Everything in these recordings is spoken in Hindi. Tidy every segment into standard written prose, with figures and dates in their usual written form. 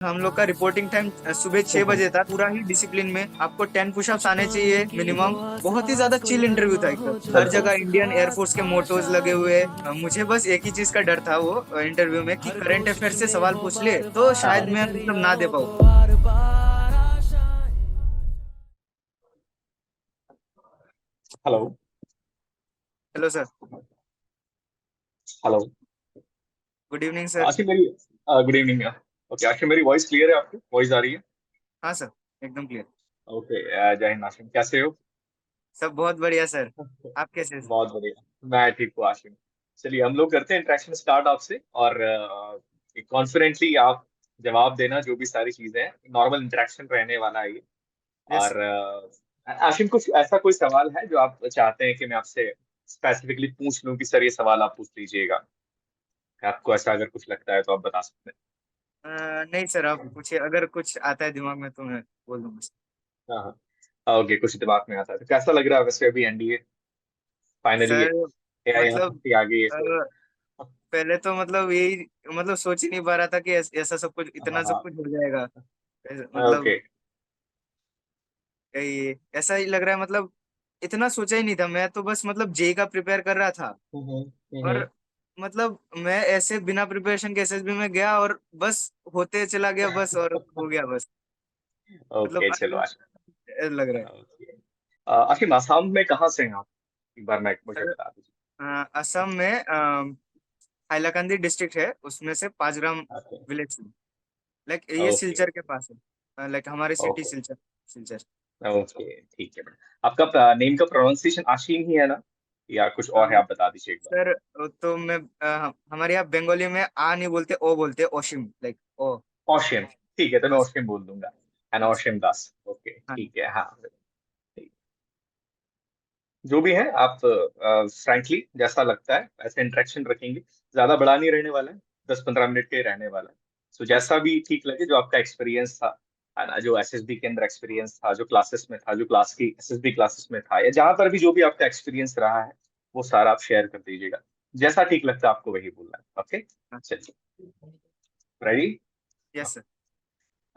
हम लोग का रिपोर्टिंग टाइम सुबह 6 बजे था। पूरा ही डिसिप्लिन में आपको 10 पुशअप्स आने चाहिए मिनिमम। बहुत ही ज्यादा चिल इंटरव्यू था एकदम। हर जगह इंडियन एयरफोर्स के मोटोज लगे हुए। मुझे बस एक ही चीज का डर था वो इंटरव्यू में कि करंट अफेयर से सवाल पूछ ले तो शायद मैं मतलब ना दे पाऊँ। Hello. Hello sir. Hello. Good evening sir. Ashish मेरी गुड इवनिंग। ओके आशीष, मेरी वॉइस क्लियर है? आपकी वॉइस आ रही है? हाँ सर, एकदम क्लियर। ओके। जय हिंद आशीष, कैसे हो? सब बहुत बढ़िया सर। आप कैसे हैं? बहुत बढ़िया। मैं ठीक हूँ आशीष। चलिए हम लोग करते हैं इंटरेक्शन स्टार्ट आपसे, और कॉन्फिडेंटली आप जवाब देना, जो भी सारी चीजें हैं नॉर्मल इंटरेक्शन रहने वाला है ये। यस। और आशीष, कुछ ऐसा कोई सवाल है जो आप चाहते हैं कि मैं आपसे स्पेसिफिकली पूछ लूं कि सर ये सवाल आप पूछ लीजिएगा? आपको ऐसा अगर कुछ लगता है तो आप बता सकते नहीं सर, आप पूछिए, अगर कुछ आता है दिमाग में तो मैं बोल दूंगा सर। हैं। हाँ हाँ, ओके। कुछ दिमाग में आता है तो कैसा लग रहा है वैसे अभी एनडीए फाइनली? सर एआई मतलब आ गई है अ, तो। पहले तो मतलब यही मतलब सोच ही नहीं पा रहा था कि ऐसा सब कुछ, हाँ इतना सब हाँ। कुछ हो जाएगा। मतलब ओके। ऐसा ही लग रहा है मतलब। इतना सोचा ही नहीं था, मैं तो बस मतलब जेई का प्रिपेयर कर रहा था। हम्म हम्म। और मतलब मैं ऐसे बिना प्रिपरेशन के एसएसबी में गया और बस होते चला गया बस, और हो गया बस। मतलब ओके चलो आशीष। लग रहा है। ओके। आशीष, आसाम में कहाँ से हैं आप? एक बार मैं मुझे सर बता दीजिए। असम में हाइलाकांदी डिस्ट्रिक्ट है, उसमें से 5 ग्राम ओके। विलेज। लाइक ये ओके सिलचर के ओके। पास है, लाइक हमारी city okay Silchar. Silchar. Okay ठीक है मैडम। आपका नेम का प्रोनाउंसिएशन आशीम ही है ना, या कुछ और है? आप बता दीजिए एक बार। सर तो मैं हमारे यहाँ बंगाली में आ नहीं बोलते, ओ बोलते, ओशिम, लाइक ओ। ओशियम। ठीक है, तो मैं हाँ ओशियम बोल दूंगा। एन हाँ ओशियम दास। ओके हाँ। ठीक है, हाँ। ठीक। जो भी है आप फ्रैंकली जैसा लगता है वैसे इंटरेक्शन रखेंगे। ज्यादा बड़ा नहीं रहने वाला है, 10-15 मिनट के ही रहने वाला है। So yes. जैसा भी ठीक लगे, जो आपका एक्सपीरियंस था, है ना, जो एसएसबी के अंदर एक्सपीरियंस था, जो क्लासेस में था, जो क्लास की एसएसबी क्लासेस में था, या जहां पर भी जो भी आपका एक्सपीरियंस रहा है, वो सारा आप शेयर कर दीजिएगा। जैसा ठीक लगता है आपको वही बोलना है। ओके। चलिए, रेडी? Yes sir.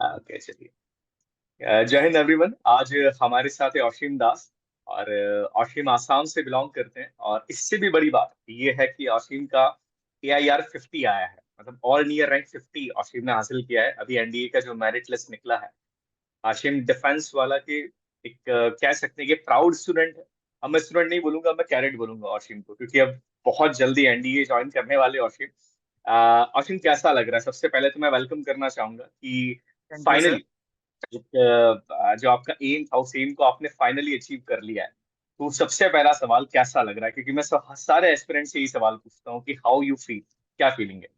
ओके चलिए। जय हिंद एवरीवन। आज हमारे साथ है असीम दास। और असीम आसाम से बिलोंग करते हैं, और इससे भी बड़ी बात ये है कि असीम का AIR 50 आया है, मतलब ऑल नियर रैंक 50 असीम ने हासिल किया है। अभी एनडीए का जो मेरिट लिस्ट निकला है, असीम डिफेंस वाला के एक कह सकते हैं कि प्राउड स्टूडेंट है। अब मैं स्टूडेंट नहीं बोलूंगा, मैं कैडेट बोलूंगा असीम को, क्योंकि अब बहुत जल्दी एनडीए ज्वाइन करने वाले असीम। असीम, कैसा लग रहा है? सबसे पहले तो मैं वेलकम करना चाहूंगा कि थैंक यू सर। फाइनली जो आपका एम था उस एम को आपने फाइनली अचीव कर लिया है। तो सबसे पहला सवाल, कैसा लग रहा है? क्योंकि मैं सारे एस्पिरेंट से यही सवाल पूछता हूँ कि हाउ यू फील, क्या फीलिंग है?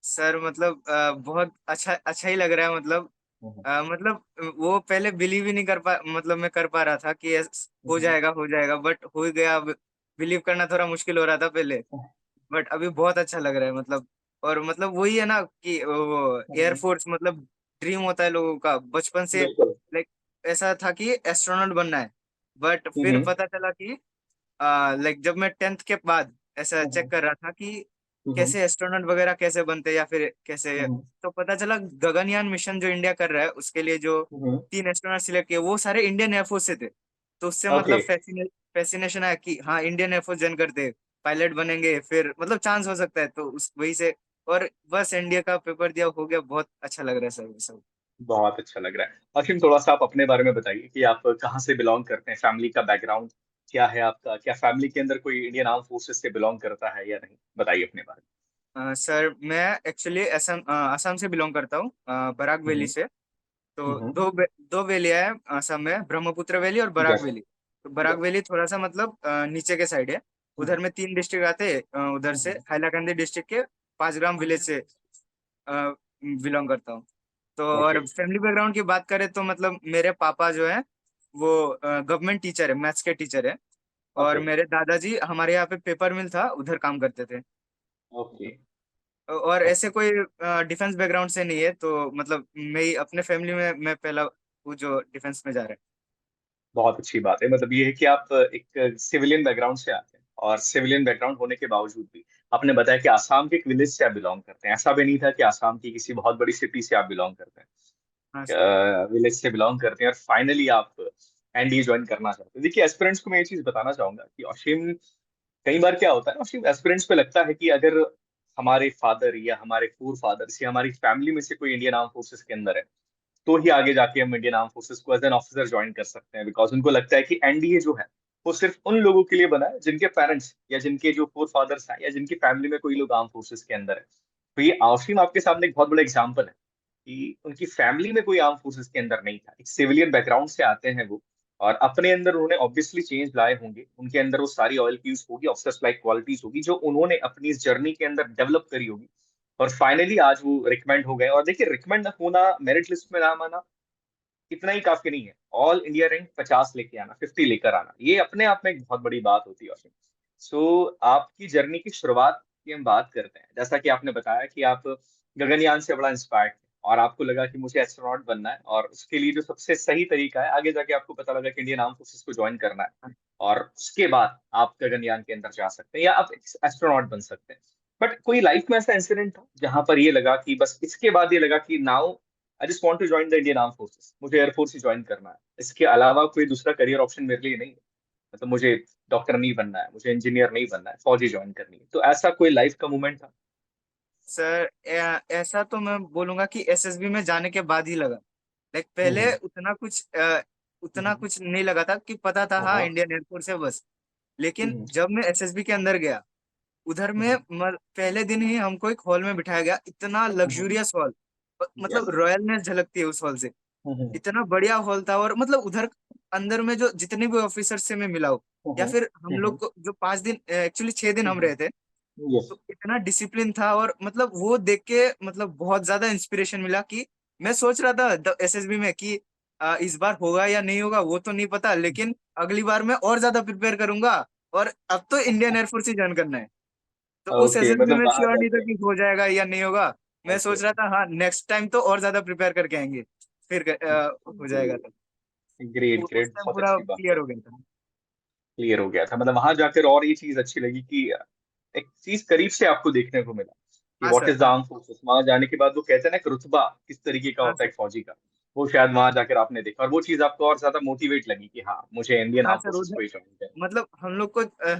सर मतलब बहुत अच्छा अच्छा ही लग रहा है मतलब। हम्म मतलब वो पहले बिलीव ही नहीं कर पा, मतलब मैं कर पा रहा था कि हम्म। हो जाएगा, बट हो ही गया। बिलीव करना थोड़ा मुश्किल हो रहा था पहले, बट अभी बहुत अच्छा लग रहा है मतलब। और मतलब वही है ना कि वो हम्म। एयरफोर्स मतलब ड्रीम होता है लोगों का बचपन से। बिल्कुल। लाइक ऐसा था कि एस्ट्रोनॉट बनना है, बट फिर हम्म पता चला कि लाइक जब मैं 10th के बाद ऐसा चेक हम्म कर रहा था कि हम्म कैसे एस्ट्रोनॉट वगैरह कैसे बनते हैं या फिर कैसे, हम्म तो पता चला गगनयान मिशन जो इंडिया कर रहा है उसके लिए जो हम्म। 3 एस्ट्रोनॉट सिलेक्ट किए वो सारे इंडियन एयरफोर्स से थे। तो उससे ओके। मतलब फैसिनेशन आया कि हाँ इंडियन एयरफोर्स ज्वाइन करते, पायलट बनेंगे, फिर मतलब चांस हो सकता है, तो उस वही से। और बस एनडीए का पेपर दिया, हो गया, बहुत अच्छा लग रहा है सर ये सब। बहुत अच्छा लग रहा है। असीम, थोड़ा सा आप अपने बारे में बताइए कि आप कहाँ से बिलोंग करते हैं, फैमिली का बैकग्राउंड क्या है आपका? क्या फैमिली के अंदर कोई इंडियन आर्म फोर्सेस से बिलोंग करता है या नहीं? बताइए अपने बारे सर मैं एक्चुअली असम असम से बिलोंग करता हूँ, बराक में। वैली से। तो हम्म। दो वैलियां हैं असम में, ब्रह्मपुत्र वैली और बराक जैसे। वैली। तो बराक वैली थोड़ा सा मतलब नीचे के साइड है। उधर हम्म में 3 डिस्ट्रिक्ट आते हैं, उधर से हम्म। हाइलाकंदी डिस्ट्रिक्ट के 5 ग्राम विलेज से बिलोंग करता हूँ। तो ओके और फैमिली बैकग्राउंड की बात करें तो मतलब मेरे पापा जो है वो गवर्नमेंट टीचर है, मैथ्स के टीचर है। और ओके मेरे दादाजी हमारे यहाँ पे पेपर मिल था उधर काम करते थे। ओके और ऐसे ओके। कोई डिफेंस बैकग्राउंड से नहीं है, तो मतलब मैं अपने फैमिली में मैं पहला हूँ जो डिफेंस में जा रहा बहुत अच्छी बात है। मतलब ये है कि आप एक सिविलियन बैकग्राउंड से आते हैं, और सिविलियन बैकग्राउंड होने के बावजूद भी आपने बताया कि आसाम के एक विलेज से आप बिलोंग करते हैं, ऐसा भी नहीं था कि आसाम की किसी बहुत बड़ी सिटी से आप बिलोंग करते हाँ सर। हैं, विलेज से बिलोंग करते हैं और फाइनली आप एनडीए ज्वाइन करना चाहते हैं। देखिए एस्पिरेंट्स को मैं ये चीज बताना चाहूंगा कि अशीम, कई बार क्या होता है ना, अशीम एस्पिरेंट्स को लगता है कि अगर हमारे फादर या हमारे फोर फादर्स या हमारी फैमिली में से कोई इंडियन आर्म फोर्सेस के अंदर है, तो ही आगे जाके हम इंडियन आर्म फोर्सेस को एज एन ऑफिसर ज्वाइन कर सकते हैं, बिकॉज उनको लगता है कि एनडीए जो है वो सिर्फ उन लोगों के लिए बना है जिनके पेरेंट्स या जिनके जो फोर फादर्स हैं या जिनकी फैमिली में कोई लोग आर्म फोर्सेस के अंदर है। तो ये आशीम आपके सामने एक बहुत बड़ा एग्जाम्पल है कि उनकी फैमिली में कोई आर्म फोर्सेस के अंदर नहीं था, एक सिविलियन बैकग्राउंड से आते हैं वो, और अपने अंदर उन्होंने ऑब्वियसली चेंज लाए होंगे, उनके अंदर वो सारी ऑयल की होगी, ऑफिसर्स लाइक क्वालिटीज होगी जो उन्होंने अपनी इस जर्नी के अंदर डेवलप करी होगी, और फाइनली आज वो रिकमेंड हो गए। और देखिए रिकमेंड होना, मेरिट लिस्ट में नाम आना, इतना ही काफी नहीं है, ऑल इंडिया रैंक 50 लेके आना, 50 लेकर आना, ये अपने आप में एक बहुत बड़ी बात होती है अश्विन। सो आपकी जर्नी की शुरुआत की हम बात करते हैं, जैसा कि आपने बताया कि आप गगनयान से बड़ा इंस्पायर्ड थे और आपको लगा कि मुझे एस्ट्रोनॉट बनना है, और उसके लिए जो सबसे सही तरीका है, आगे जाके आपको पता लगा कि इंडियन आर्म फोर्सेस को ज्वाइन करना है, और उसके बाद आप गगनयान के अंदर जा सकते हैं या आप एस्ट्रोनॉट बन सकते हैं। बट कोई लाइफ में ऐसा इंसिडेंट था जहां पर ये लगा कि बस इसके बाद ये लगा कि now I just want to join the Indian arm forces, मुझे एयरफोर्स ही ज्वाइन करना है, इसके अलावा कोई दूसरा करियर ऑप्शन मेरे लिए नहीं है, मतलब मुझे डॉक्टर नहीं बनना है, मुझे इंजीनियर नहीं बनना है, फौजी ज्वाइन करनी है, तो ऐसा कोई लाइफ का मोमेंट था? सर ऐसा तो मैं बोलूंगा कि एसएसबी में जाने के बाद ही लगा। लाइक पहले हम्म उतना कुछ नहीं लगा था, कि पता था हाँ हाँ इंडियन एयरफोर्स है बस। लेकिन हम्म जब मैं एसएसबी के अंदर गया, उधर में पहले दिन ही हमको एक हॉल में बिठाया गया, इतना लग्जूरियस हॉल, मतलब यस रॉयलनेस झलकती है उस हॉल से। हम्म इतना बढ़िया हॉल था, और मतलब उधर अंदर में जो जितने भी ऑफिसर से मैं मिला हूँ, या फिर हम लोग को जो 5 दिन, एक्चुअली 6 दिन हम रहे थे, यस तो इतना डिसिप्लिन था, और मतलब वो देख के मतलब बहुत ज्यादा इंस्पिरेशन मिला, कि मैं सोच रहा था एसएसबी में कि इस बार होगा या नहीं होगा वो तो नहीं पता, लेकिन अगली बार मैं और ज्यादा प्रिपेयर करूंगा, और अब तो इंडियन एयरफोर्स ही ज्वाइन करना है। तो उस ओके, एसएसबी मतलब में वहां श्योर नहीं था जाके, कि हो जाएगा या नहीं होगा। मैं ओके, सोच रहा था हाँ नेक्स्ट टाइम तो और ज्यादा प्रिपेयर करके आएंगे, फिर हो जाएगा। तो ग्रेट उस ग्रेट, टाइम बहुत पूरा अच्छी बात है। क्लियर हो गया था। क्लियर हो गया था, मतलब वहां जाकर और ये चीज अच्छी लगी कि एक चीज करीब से आपको देखने को मिला कि हाँ व्हाट सर, इज द हाँ। Arm forces. वहां जाने के बाद वो कहते हैं ना कि रुतबा किस तरीके का हाँ होता है सर। एक फौजी का, वो शायद वहां जाकर आपने देखा, और वो चीज आपको और ज्यादा मोटिवेट लगी कि हाँ मुझे इंडियन हाँ आर्म सर, फोर्सेस उधर को ही ज्वाइन करना मतलब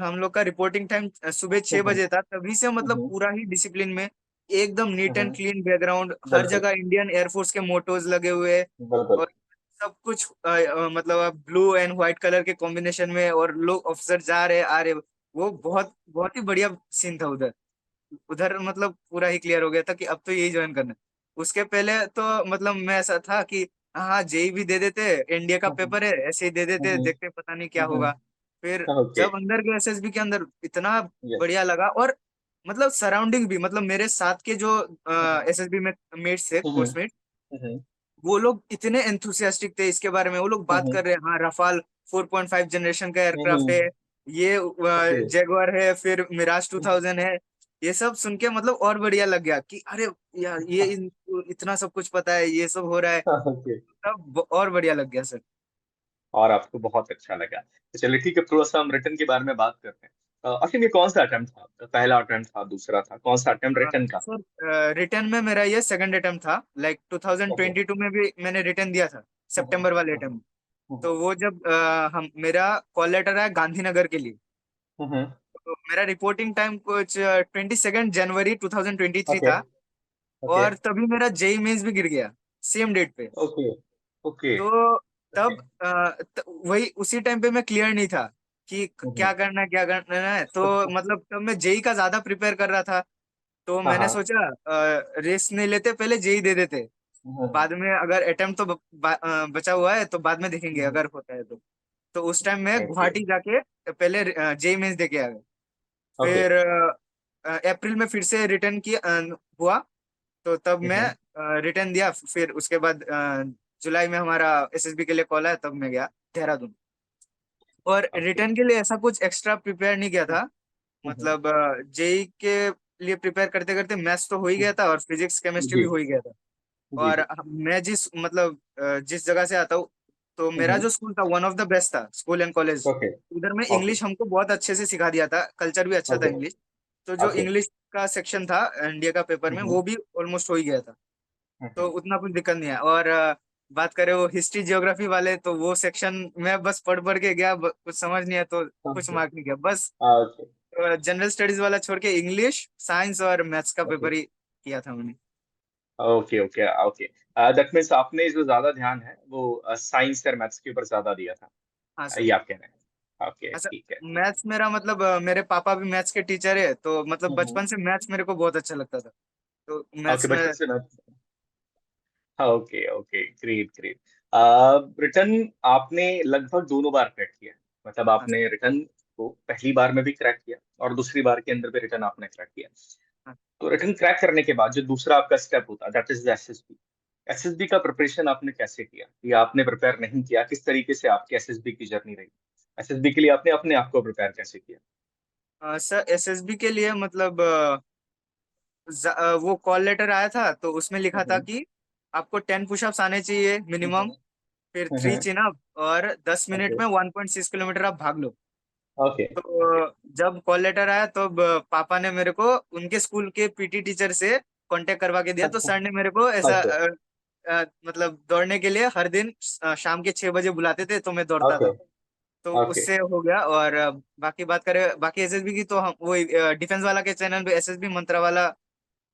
हम लोग का रिपोर्टिंग टाइम सुबह है। 6 बजे था, तभी से मतलब हम्म, पूरा ही डिसिप्लिन में, एकदम neat and hmm, clean background, हर बिल्कुल जगह इंडियन एयरफोर्स के मोटोज लगे हुए हैं, बिल्कुल। और सब कुछ मतलब ब्लू एंड व्हाइट कलर के कॉम्बिनेशन में, और लोग ऑफिसर जा रहे आ रहे, वो बहुत बहुत ही बढ़िया सीन था उधर। उधर मतलब पूरा ही क्लियर हो गया था कि अब तो यही ज्वाइन करना है। उसके पहले तो मतलब मैं ऐसा था कि हाँ जेई भी दे देते, इंडिया का पेपर है ऐसे ही दे देते, देखते पता नहीं क्या होगा। फिर ओके, जब अंदर गए एसएसबी के अंदर, इतना यस, बढ़िया लगा, और मतलब सराउंडिंग भी, मतलब मेरे साथ के जो एसएसबी में मेट्स थे, कोर्समेट, वो लोग इतने एंथुसियास्टिक थे इसके बारे में, वो लोग बात कर रहे हैं हाँ रफाल 4.5 जनरेशन का एयरक्राफ्ट है, ये ओके, जेगुआर है, फिर मिराज 2000 है। ये सब सुन के मतलब और बढ़िया लग गया कि अरे यार ये इतना सब कुछ पता है, ये सब हो रहा है, ओके, तब और बढ़िया लग गया सर। और आपको बहुत अच्छा लगा। तो चलिए ठीक है, थोड़ा सा हम रिटर्न के बारे में बात करते हैं। आखिर ये कौन सा अटेम्प्ट था आपका? पहला अटेम्प्ट था, दूसरा था, कौन सा अटेम्प्ट रिटर्न का? सर रिटर्न में मेरा ये सेकंड अटेम्प्ट था, लाइक ओके, 2022 में भी मैंने रिटर्न दिया था, सितंबर वाले अटेम्प्ट। तो वो जब हम मेरा कॉल लेटर आया गांधीनगर के लिए, तो मेरा रिपोर्टिंग टाइम कुछ 22 जनवरी 2023 ओके, था, ओके, और तभी मेरा जेई मेंस भी गिर गया सेम डेट पे। ओके, ओके, तो ओके, तब वही उसी टाइम पे मैं क्लियर नहीं था कि क्या करना है क्या करना है, तो मतलब तब मैं जेई का ज्यादा प्रिपेयर कर रहा था। तो हाँ मैंने हाँ, सोचा रेस नहीं लेते, पहले जेई दे देते, बाद में अगर अटेम्प्ट तो बचा हुआ है तो बाद में देखेंगे अगर होता है तो। तो उस टाइम मैं ओके, गुवाहाटी जाके पहले जेई मेंस दे के आ गया। ओके, फिर अप्रैल में फिर से रिटर्न किया हुआ, तो तब मैं रिटर्न दिया। फिर उसके बाद जुलाई में हमारा एसएसबी के लिए कॉल आया, तब मैं गया देहरादून। और ओके, रिटर्न के लिए ऐसा कुछ एक्स्ट्रा प्रिपेयर नहीं किया था, मतलब जेई के लिए प्रिपेयर करते करते मैथ्स तो हो ही गया था, और फिजिक्स केमिस्ट्री जी भी हो ही गया था। जी और जी, मैं जिस जगह से आता हूँ, तो मेरा जो स्कूल था वन ऑफ द बेस्ट था, स्कूल एंड कॉलेज। ओके, उधर में ओके, इंग्लिश हमको बहुत अच्छे से सिखा दिया था, कल्चर भी अच्छा था ओके, इंग्लिश। तो जो ओके। इंग्लिश का सेक्शन था इंडिया का पेपर में, हम्म वो भी ऑलमोस्ट हो ही गया था। तो हम्म उतना कुछ दिक्कत नहीं है। और बात करें वो हिस्ट्री ज्योग्राफी वाले, तो वो सेक्शन में बस पढ़ पढ़ के गया, कुछ समझ नहीं है तो कुछ ओके मार्क नहीं गया बस। ओके जनरल स्टडीज वाला छोड़ के इंग्लिश, साइंस और मैथ्स का ओके पेपर ही किया था मैंने। Okay okay okay. That means आपने जो ज्यादा ध्यान है वो साइंस और मैथ्स के ऊपर ज्यादा दिया था, हाँ सर। ये आप कह रहे हैं। ओके, अच्छा, ठीक है। मैथ्स मेरा मतलब मेरे पापा भी मैथ्स के टीचर है, तो मतलब हम्म। बचपन से मैथ्स मेरे को बहुत अच्छा लगता था। तो ओके, मैथ्स में। बचपन से maths. Okay okay, great great. Return आपने लगभग दोनों बार क्रैक किया है। मतलब हाँ आपने रिटर्न को पहली बार में भी क्रैक किया और दूसरी बार के अंदर भी रिटर्न आपने क्रैक किया। हाँ। तो रिटर्न क्रैक करने के बाद जो दूसरा आपका स्टेप होता है, that is the SSB. SSB का प्रिपरेशन आपने कैसे किया, या आपने प्रिपेयर नहीं किया, किस तरीके से आपकी एसएसबी की जर्नी रही? एसएसबी के लिए आपने अपने आप को प्रिपेयर कैसे किया? सर एसएसबी के लिए मतलब वो कॉल लेटर आया था, तो उसमें लिखा था हम्म कि आपको 10 पुशअप्स आने चाहिए मिनिमम, हम्म फिर 3 चिन अप, और 10 मिनट ओके में 1.6 किलोमीटर आप भाग लो। ओके तो जब कॉल लेटर आया तो पापा ने मेरे को उनके स्कूल के पीटी टीचर से कांटेक्ट करवा के दिया। तो सर ने मेरे को ऐसा ओके मतलब दौड़ने के लिए हर दिन शाम के 6 बजे बुलाते थे, तो मैं दौड़ता ओके था। तो ओके। उससे हो गया। और बाकी बात करें बाकी एसएसबी की, तो हम वो डिफेंस वाला के चैनल पे एसएसबी मंत्रा वाला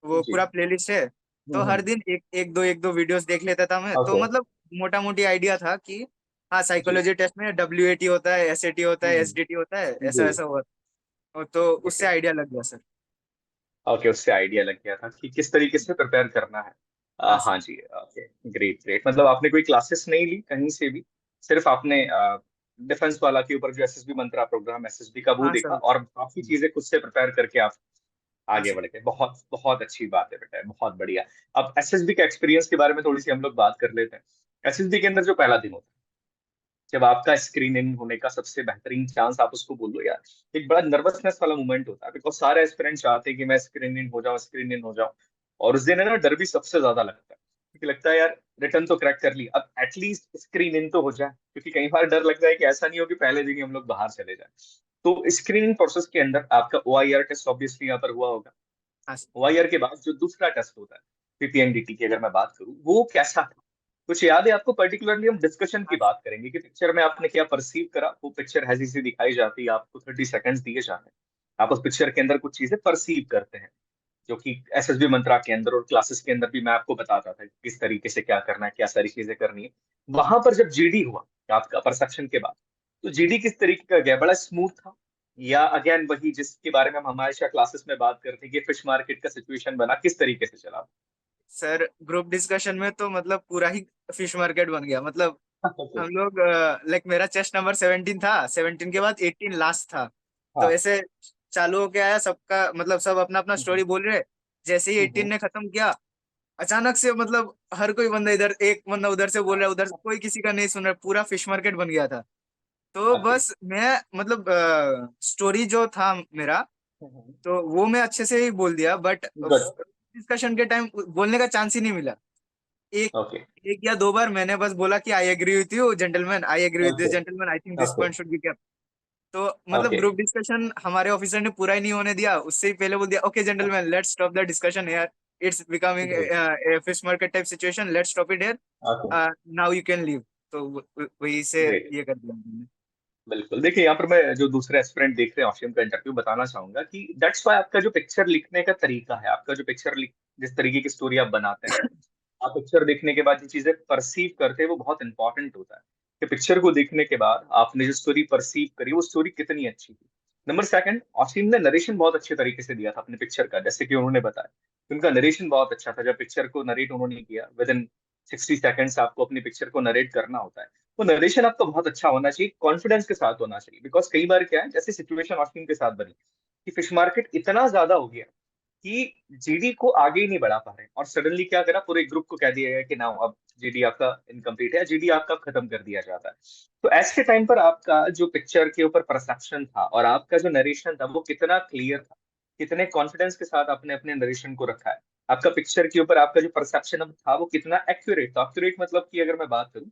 वो जी। पूरा प्लेलिस्ट है। तो हर दिन एक दो वीडियोस देख लेता था मैं, तो ओके। मतलब मोटा मोटी आइडिया था कि हाँ, जी। साइकोलॉजी टेस्ट में डब्ल्यूएटी होता है, एसएटी होता है, एसडीटी होता है, ऐसा जी। ऐसा हुआ। तो उससे ओके आइडिया लग गया सर। ओके, उससे आइडिया लग गया था कि किस तरीके से प्रिपेयर करना है। हाँ हाँ सर। जी, ओके। Great great. मतलब आपने कोई क्लासेस नहीं ली कहीं से भी, सिर्फ आपने डिफेंस वाला के ऊपर जो एसएसबी मंत्रा प्रोग्राम एसएसबी का वो हाँ देखा सर। और काफी चीजें खुद से प्रिपेयर करके आप हाँ आगे सर। बढ़ गए। बहुत बहुत अच्छी बात है बेटा, बहुत बढ़िया। अब एसएसबी का एक्सपीरियंस के बारे में थोड़ी सी हम लोग बात कर लेते हैं। एसएसबी के अंदर जो पहला दिन होता है, जब आपका स्क्रीन इन होने का सबसे बेहतरीन चांस आप उसको बोल लो यार, एक बड़ा नर्वसनेस वाला मोमेंट होता है, बिकॉज सारे एस्पिरेंट चाहते हैं कि मैं स्क्रीन इन हो जाऊं, स्क्रीन इन हो जाऊं। और उस दिन है ना, डर भी सबसे ज्यादा लगता है, क्योंकि लगता है यार रिटर्न तो क्रैक कर ली, अब एटलीस्ट स्क्रीन इन तो हो जाए, क्योंकि कई बार डर लगता है कि ऐसा नहीं हो कि पहले दिन ही हम लोग बाहर चले जाए। तो स्क्रीनिंग प्रोसेस के अंदर आपका ओआईआर टेस्ट ऑब्वियसली यहाँ पर हुआ होगा। हाँ सर। ओआईआर के बाद जो दूसरा टेस्ट होता है, पीपीएनडीटी की अगर मैं बात करूं, वो कैसा था? कुछ याद है आपको? पर्टिकुलरली हम डिस्कशन की हाँ बात करेंगे कि पिक्चर में आपने क्या परसीव करा। वो पिक्चर ऐसी सी दिखाई जाती है, आपको 30 सेकंड्स दिए जाते हैं, आप उस पिक्चर के अंदर कुछ चीजें परसीव करते हैं, जो कि एसएसबी मंत्रा के अंदर और क्लासेस के अंदर भी मैं आपको बताता था कि किस तरीके से क्या करना है, क्या सारी चीजें करनी है। वहां पर जब जीडी हुआ आपका परसेप्शन के बाद, तो जीडी किस तरीके का गया? बड़ा स्मूथ था, या अगेन वही जिसके बारे में हम हमेशा क्लासेस में बात करते हैं कि फिश मार्केट का सिचुएशन बना, किस तरीके से चला? सर ग्रुप डिस्कशन में तो मतलब पूरा ही फिश मार्केट बन गया। मतलब ओके। हम लोग लाइक मेरा चेस्ट नंबर 17 था, 17 के बाद 18 लास्ट था। तो हाँ। ऐसे चालू होके आया सबका, मतलब सब अपना अपना हम्म, स्टोरी बोल रहे। जैसे ही 18 हम्म, ने खत्म किया, अचानक से मतलब हर कोई बंदा इधर, एक बंदा उधर से बोल रहा है, उधर से कोई किसी का नहीं सुन रहा, पूरा फिश मार्केट बन गया था। तो ओके। बस मैं मतलब स्टोरी जो था मेरा, तो वो मैं अच्छे से ही बोल दिया, बट गुड। डिस्कशन के टाइम बोलने का चांस ही नहीं मिला। एक ओके एक या दो बार मैंने बस बोला कि I agree with you gentleman, I agree with this okay gentleman, I think this okay point should be kept. तो मतलब ओके ग्रुप डिस्कशन हमारे ऑफिसर ने पूरा ही नहीं होने दिया, उससे ही पहले बोल दिया, okay gentleman, let's stop the discussion here, it's becoming great. A fish market type situation, let's stop it here, okay. Now you can leave. तो वही से ग्रेट। ये कर दिया हमने। बिल्कुल। देखिए, यहाँ पर मैं जो दूसरे एस्पिरेंट देख रहे हैं ऑशियम का इंटरव्यू, बताना चाहूंगा कि दैट्स व्हाई आपका जो पिक्चर लिखने का तरीका है, आपका जो पिक्चर लिख, जिस तरीके की स्टोरी आप बनाते हैं, आप पिक्चर देखने के बाद जो चीजें परसीव करते हैं वो बहुत इंपॉर्टेंट होता है, कि पिक्चर को देखने के बाद आपने जो स्टोरी परसीव करी वो स्टोरी कितनी अच्छी थी। नंबर सेकंड, ऑसिम ने नरेशन बहुत अच्छे तरीके से दिया था अपने पिक्चर का, जैसे कि उन्होंने बताया कि उनका नरेशन बहुत अच्छा था। जब पिक्चर को नरेट उन्होंने किया, विद इन 60 सेकंड्स आपको अपनी पिक्चर को नरेट करना होता है। तो नरेशन आपका बहुत अच्छा होना चाहिए, कॉन्फिडेंस के साथ होना चाहिए, बिकॉज कई बार क्या है, जैसे सिचुएशन ऑस्टिन के साथ बनी कि फिश मार्केट इतना ज्यादा हो गया कि जीडी को आगे ही नहीं बढ़ा पा रहे, और सडनली क्या करा, पूरे ग्रुप को कह दिया गया कि ना अब जीडी आपका इनकम्प्लीट है, जीडी आपका खत्म कर दिया जाता है। तो ऐसे टाइम पर आपका जो पिक्चर के ऊपर परसेप्शन था और आपका जो नरेशन था वो कितना क्लियर था, कितने कॉन्फिडेंस के साथ आपने अपने नरेशन को रखा है, आपका पिक्चर के ऊपर आपका जो परसेप्शन था वो कितना एक्यूरेट था। एक्यूरेट मतलब कि अगर मैं बात करूं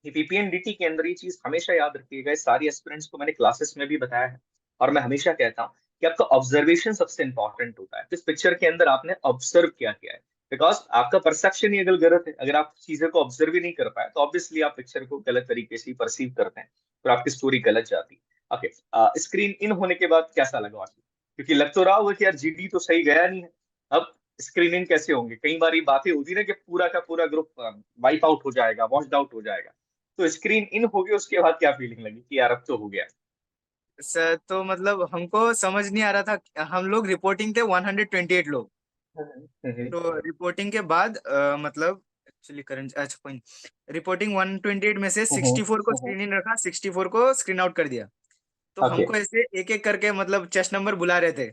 कि पीपीएनडीटी के अंदर ये चीज हमेशा याद रखिएगा, इस सारी एस्पिरेंट्स को मैंने क्लासेस में भी बताया है, और मैं हमेशा कहता हूँ कि आपका ऑब्जर्वेशन सबसे इंपॉर्टेंट होता है। तो इस पिक्चर के अंदर आपने ऑब्जर्व क्या किया है, बिकॉज आपका परसेप्शन ही अगर गलत है, अगर आप चीजें को ऑब्जर्व ही नहीं कर पाए, तो ऑब्वियसली आप पिक्चर को गलत तरीके से परसीव करते हैं, और आपकी स्टोरी गलत जाती है। ओके, स्क्रीन इन होने के बाद कैसा लगा आपको? क्योंकि लग तो रहा होगा कि यार जीडी तो सही गया नहीं है, अब स्क्रीनिंग कैसे होंगे? कई बार ये बातें होती ना कि पूरा का पूरा ग्रुप वाइप आउट हो जाएगा, वॉश्ड आउट हो जाएगा। तो स्क्रीन इन हो गई, उसके बाद क्या फीलिंग लगी कि यार अब तो हो गया? सर तो मतलब हमको समझ नहीं आ रहा था, हम लोग रिपोर्टिंग थे 128 लोग। हम्म, तो रिपोर्टिंग के बाद मतलब एक्चुअली करंट, अच्छा कोई रिपोर्टिंग 128 में से हम्म, 64 को स्क्रीन इन रखा, 64 को स्क्रीन आउट कर दिया। तो ओके, हमको ऐसे एक एक करके मतलब चेस्ट नंबर बुला रहे थे।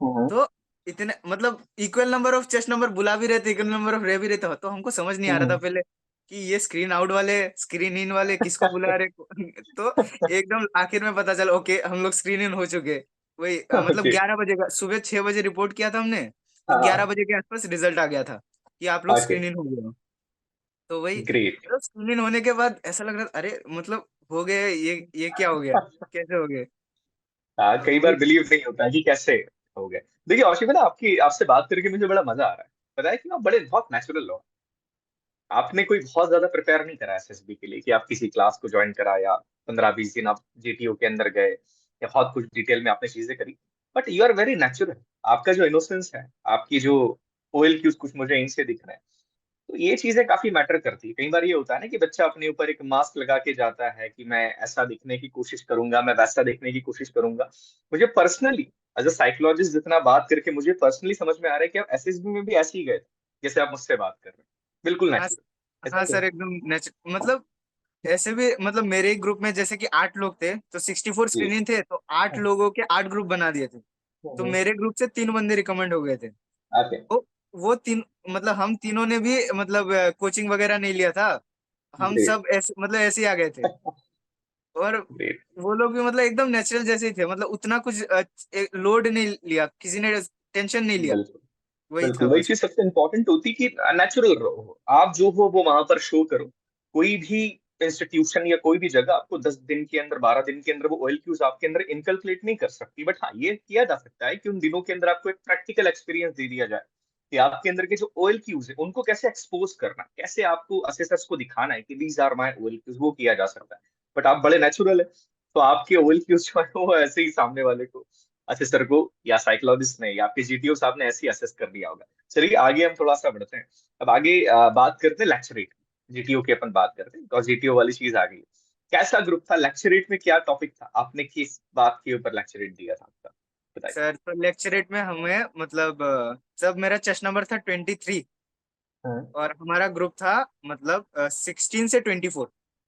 हम्म, तो इतने मतलब equal number of chest number बुला भी रहे थे, इक्वल नंबर ऑफ रह भी रहे थे, तो हमको समझ नहीं आ रहा था हम्म, पहले कि ये स्क्रीन आउट वाले स्क्रीन इन वाले किसको बुला रहे। तो एकदम आखिर में पता चला ओके हम लोग स्क्रीन इन हो चुके। वही मतलब ओके, 11 बजे का, सुबह 6 बजे रिपोर्ट किया था हमने, तो ग्यारह हाँ, बजे के आसपास रिजल्ट आ गया था कि आप लोग ओके, स्क्रीन इन हो गए हो। तो वही ग्रेट। तो स्क्रीन इन होने के बाद ऐसा लग रहा था अरे मतलब हो गए, ये क्या हो गया, कैसे हो गए। हाँ, तो कई बार वही बिलीव नहीं होता है कि कैसे हो गए। देखिए आशिफ, ना आपकी आपसे बात करके मुझे बड़ा मजा आ रहा है। पता है कि आप बड़े बहुत नेचुरल लोग। आपने कोई बहुत ज्यादा प्रिपेयर नहीं करा एसएसबी के लिए कि आप किसी क्लास को ज्वाइन करा, या 15-20 दिन आप जीटीओ के अंदर गए, या बहुत कुछ डिटेल में आपने चीजें करी। But you are very natural. आपका जो इनोसेंस है, आपकी जो ओएल क्यूज कुछ मुझे इनसे दिख रहे हैं, तो ये चीजें काफी मैटर करती है। कई बार ये होता है ना कि बच्चा अपने ऊपर एक मास्क लगा के जाता है कि मैं ऐसा दिखने की कोशिश करूंगा, मैं वैसा दिखने की कोशिश करूंगा। मुझे पर्सनली एज अ साइकोलॉजिस्ट जितना बात करके मुझे पर्सनली समझ में आ रहा है कि आप एसएसबी में भी ऐसे ही गए थे जैसे आप मुझसे बात कर रहे हैं, बिल्कुल हाँ नेचुरल। ऐसा हाँ ही है? सर एकदम मतलब ऐसे भी मतलब मेरे ही ग्रुप में जैसे कि 8 लोग थे, तो 64 जी। स्क्रीनिंग थे, तो 8 लोगों के 8 ग्रुप बना दिए थे। तो हम्म, मेरे ग्रुप से 3 बंदे रिकमेंड हो गए थे। ओके, तो वो तीन मतलब हम तीनों ने भी मतलब कोचिंग वगैरह नहीं लिया था। हम ग्रेट, सब ऐसे मतलब ऐसे ही आ गए थे। और ग्रेट। वो लोग भी मतलब एकदम नेचुरल जैसे ही थे, मतलब उतना कुछ लोड नहीं लिया किसी ने, टेंशन नहीं लिया। बिल्कुल, वही था बिल्कुल वही बस। चीज सबसे इंपॉर्टेंट होती कि नेचुरल रहो, आप जो हो वो वहां पर शो करो। कोई भी इंस्टीट्यूशन या कोई भी जगह आपको 10 दिन के अंदर, 12 दिन के अंदर वो ऑयल क्यूज आपके अंदर इनकलकुलेट नहीं कर सकती। बट हाँ, ये किया जा सकता है कि उन दिनों के अंदर आपको एक प्रैक्टिकल एक्सपीरियंस दे दिया जाए कि आपके अंदर के जो ऑयल क्यूज है उनको कैसे एक्सपोज करना है, कैसे आपको असेसर्स को दिखाना है कि these are my oil cues, वो किया जा सकता है। बट आप बड़े नेचुरल है, तो आपके ऑयल क्यूज जो है वो ऐसे ही सामने वाले को, असेसर को या साइकोलॉजिस्ट ने या आपके जीटीओ साहब ने ऐसे ही असेस कर दिया होगा। चलिए आगे हम थोड़ा सा बढ़ते हैं। अब आगे बात करते हैं लेक्चर रेट। जीटीओ की अपन बात करते हैं, और जीटीओ वाली चीज आ गई। कैसा ग्रुप था? लेक्चर रेट में क्या टॉपिक था? आपने किस बात के ऊपर लेक्चर रेट दिया था आपका? बताइए। सर तो लेक्चरेट में हमें मतलब जब मेरा चेस्ट नंबर था 23, हाँ, और हमारा ग्रुप था मतलब 16 से 24,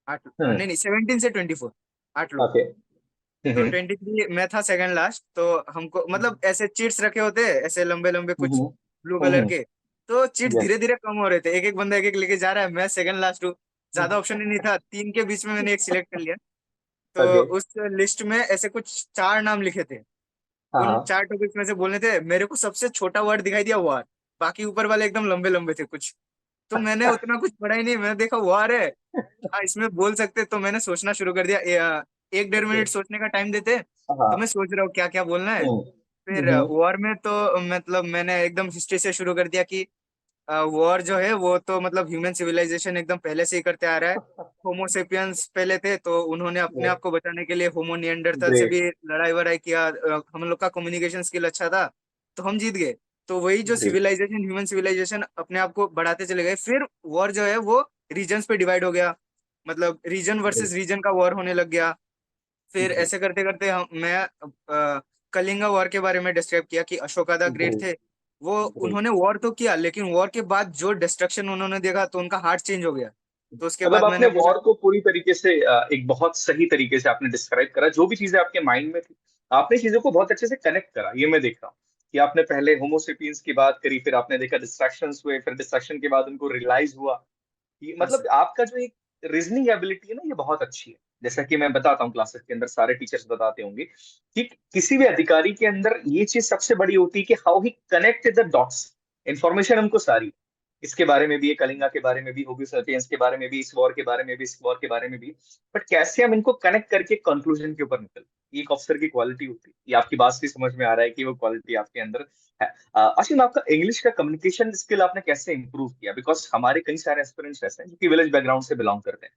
हम्म, नहीं 17 से 24, 8 लोग। ओके, तो हम्म, 23 मैं था सेकंड लास्ट, तो हमको मतलब ऐसे चीट्स रखे होते हैं ऐसे लंबे लंबे कुछ हम्म, ब्लू कलर हम्म, के। तो चीट्स यस, धीरे धीरे कम हो रहे थे, एक एक बंदा एक एक लेके जा रहा है, मैं सेकंड लास्ट हूँ। ज्यादा ऑप्शन ही नहीं था, तीन के बीच में मैंने एक सिलेक्ट कर लिया। तो ओके, उस लिस्ट में ऐसे कुछ 4 नाम लिखे थे। हाँ, उन हाँ, 4 टॉपिक्स में से बोलने थे, मेरे को सबसे छोटा वर्ड दिखाई दिया वार, बाकी ऊपर वाले एकदम लंबे लंबे थे कुछ। तो मैंने उतना कुछ पढ़ा ही नहीं, मैंने देखा वार है, हाँ इसमें बोल सकते, तो मैंने सोचना शुरू कर दिया। 1-1.5 मिनट सोचने का टाइम देते, तो मैं हाँ, सोच रहा हूँ क्या क्या बोलना है। हम्म, फिर वॉर में तो मतलब मैंने एकदम हिस्ट्री से शुरू कर दिया कि वॉर जो है वो तो मतलब ह्यूमन सिविलाइजेशन एकदम पहले से ही करते आ रहा है। होमोसेपियंस पहले थे, तो उन्होंने अपने आप को बचाने के लिए होमो निएंडरथल से भी ग्रेट, लड़ाई वड़ाई किया। हम लोग का कम्युनिकेशन स्किल अच्छा था, तो हम जीत गए। तो वही जो ग्रेट, सिविलाइजेशन, ह्यूमन सिविलाइजेशन अपने आप को बढ़ाते चले गए। फिर वॉर जो है वो रीजन्स पे डिवाइड हो गया, मतलब रीजन वर्सेस ग्रेट, रीजन का वॉर होने लग गया। फिर ग्रेट, ऐसे करते करते मैं कलिंगा वॉर के बारे में डिस्क्राइब किया कि अशोका द ग्रेट ग्रेट, थे। वो ग्रेट। उन्होंने वॉर तो किया, लेकिन वॉर के बाद जो डिस्ट्रक्शन उन्होंने देखा तो उनका हार्ट चेंज हो गया। तो उसके मतलब बाद आपने मैंने बोला। वॉर को पूरी तरीके से एक बहुत सही तरीके से आपने डिस्क्राइब करा, जो भी चीजें आपके माइंड में थी। आपने चीजों को बहुत अच्छे से कनेक्ट करा, ये मैं देख रहा हूँ कि आपने पहले होमोसेपियंस की बात करी, फिर आपने देखा डिस्ट्रैक्शंस हुए, फिर डिस्ट्रैक्शन के बाद उनको रियलाइज हुआ। ये हाँ मतलब सर। आपका जो एक रीजनिंग एबिलिटी है ना, ये बहुत अच्छी है। जैसा कि मैं बताता हूँ क्लासेस के अंदर, सारे टीचर्स बताते होंगे कि किसी भी अधिकारी के अंदर ये चीज सबसे बड़ी होती है कि how he connect the dots. Information हमको सारी, इसके बारे में भी है, कलिंगा के बारे में भी, होगी सर्पियंस के बारे में भी, इस वॉर के बारे में भी, इस वॉर के बारे में भी, बट कैसे हम इनको कनेक्ट करके कंक्लूजन के ऊपर निकल। एक ऑफिसर की क्वालिटी होती है। ये आपकी बात से समझ में आ रहा है कि वो क्वालिटी आपके अंदर है। असीम, आपका इंग्लिश का कम्युनिकेशन स्किल आपने कैसे इंप्रूव किया? बिकॉज हमारे कई सारे एस्पिरेंट्स ऐसे हैं जो कि विलेज बैकग्राउंड से बिलोंग करते हैं।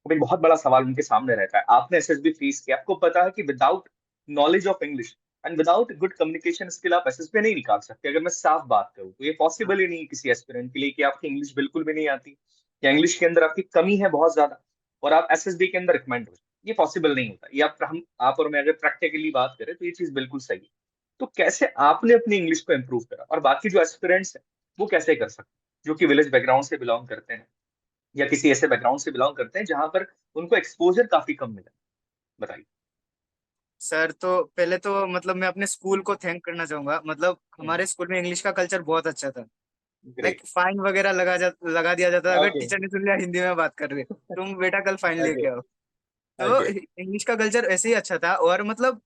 तो एक बहुत बड़ा सवाल उनके सामने रहता है, आपने एसएसबी फेस किया, आपको पता है कि without knowledge of English and without good communication skill आप एसएसबी नहीं निकाल सकते। अगर मैं साफ बात करूं तो ये हाँ पॉसिबल ही नहीं है किसी एस्पिरेंट के लिए कि आपकी इंग्लिश बिल्कुल भी नहीं आती, या इंग्लिश के अंदर आपकी कमी है बहुत ज्यादा, और आप एसएसबी के अंदर रिकमेंड हो। ये पॉसिबल नहीं होता। ये आप और मैं अगर प्रैक्टिकली बात करें तो ये चीज बिल्कुल सही है। तो कैसे आपने अपनी इंग्लिश को इम्प्रूव करा, और बाकी जो एस्पिरेंट्स हैं वो कैसे कर सकते हैं जो कि विलेज बैकग्राउंड से बिलोंग करते हैं, या किसी ऐसे बैकग्राउंड से बिलोंग करते हैं जहां पर उनको एक्सपोजर काफी कम मिला? बताइए। सर, तो पहले तो मतलब मैं अपने स्कूल को थैंक करना चाहूंगा। मतलब हमारे स्कूल में इंग्लिश का कल्चर बहुत अच्छा था। Like great. फाइन वगैरह लगा दिया जाता, अगर ओके। टीचर ने सुन लिया हिंदी में बात कर रहे तुम बेटा कल फाइन ओके। लेके आओ। तो ओके। इंग्लिश का कल्चर ऐसे ही अच्छा था। और मतलब